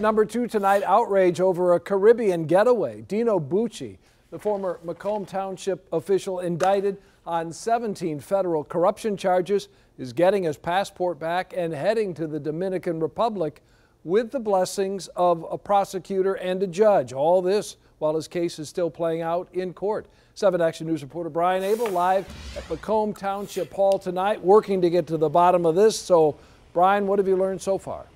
Number 2 tonight, outrage over a Caribbean getaway. Dino Bucci, the former Macomb Township official indicted on 17 federal corruption charges, is getting his passport back and heading to the Dominican Republic with the blessings of a prosecutor and a judge. All this while his case is still playing out in court. 7 Action News reporter Brian Abel live at Macomb Township Hall tonight, working to get to the bottom of this. So, Brian, what have you learned so far?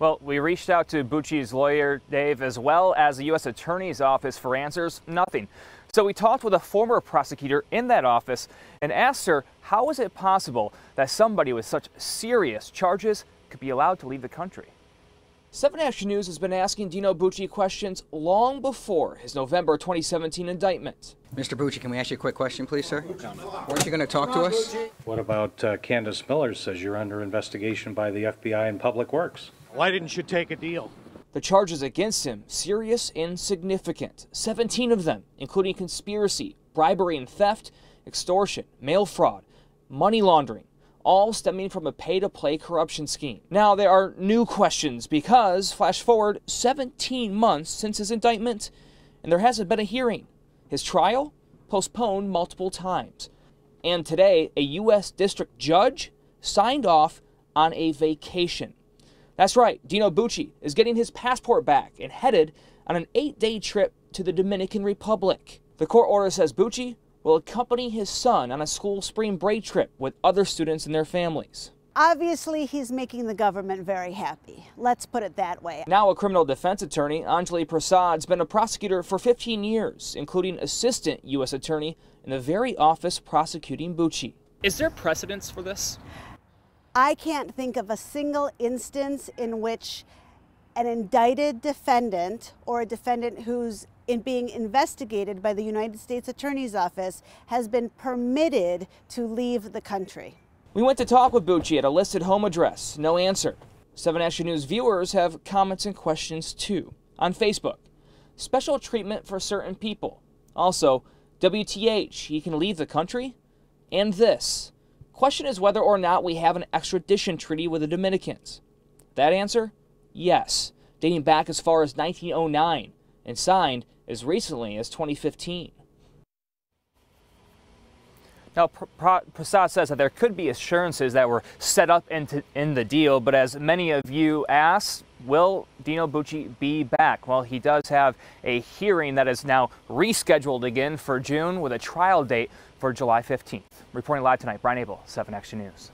Well, we reached out to Bucci's lawyer, Dave, as well as the U.S. Attorney's Office for answers. Nothing. So we talked with a former prosecutor in that office and asked her, how is it possible that somebody with such serious charges could be allowed to leave the country? 7 Action News has been asking Dino Bucci questions long before his November 2017 indictment. Mr. Bucci, can we ask you a quick question, please, sir? Weren't you going to talk to us? What about Candace Miller says you're under investigation by the FBI and Public Works? Why didn't you take a deal? The charges against him, serious and significant. 17 of them, including conspiracy, bribery and theft, extortion, mail fraud, money laundering, all stemming from a pay-to-play corruption scheme. Now, there are new questions because, flash forward 17 months since his indictment, and there hasn't been a hearing. His trial postponed multiple times. And today, a U.S. district judge signed off on a vacation. That's right, Dino Bucci is getting his passport back and headed on an 8-day trip to the Dominican Republic. The court order says Bucci will accompany his son on a school spring break trip with other students and their families. Obviously, he's making the government very happy. Let's put it that way. Now a criminal defense attorney, Anjali Prasad's been a prosecutor for 15 years, including assistant U.S. attorney in the very office prosecuting Bucci. Is there precedence for this? I can't think of a single instance in which an indicted defendant or a defendant who's being investigated by the United States Attorney's Office has been permitted to leave the country. We went to talk with Bucci at a listed home address. No answer. 7 Action News viewers have comments and questions too. On Facebook, special treatment for certain people. Also, WTH, he can leave the country? And this. Question is whether or not we have an extradition treaty with the Dominicans. That answer? Yes, dating back as far as 1909 and signed as recently as 2015. Now, Prasad says that there could be assurances that were set up in the deal, but as many of you asked, will Dino Bucci be back? Well, he does have a hearing that is now rescheduled again for June with a trial date for July 15th. Reporting live tonight, Brian Abel, 7 Action News.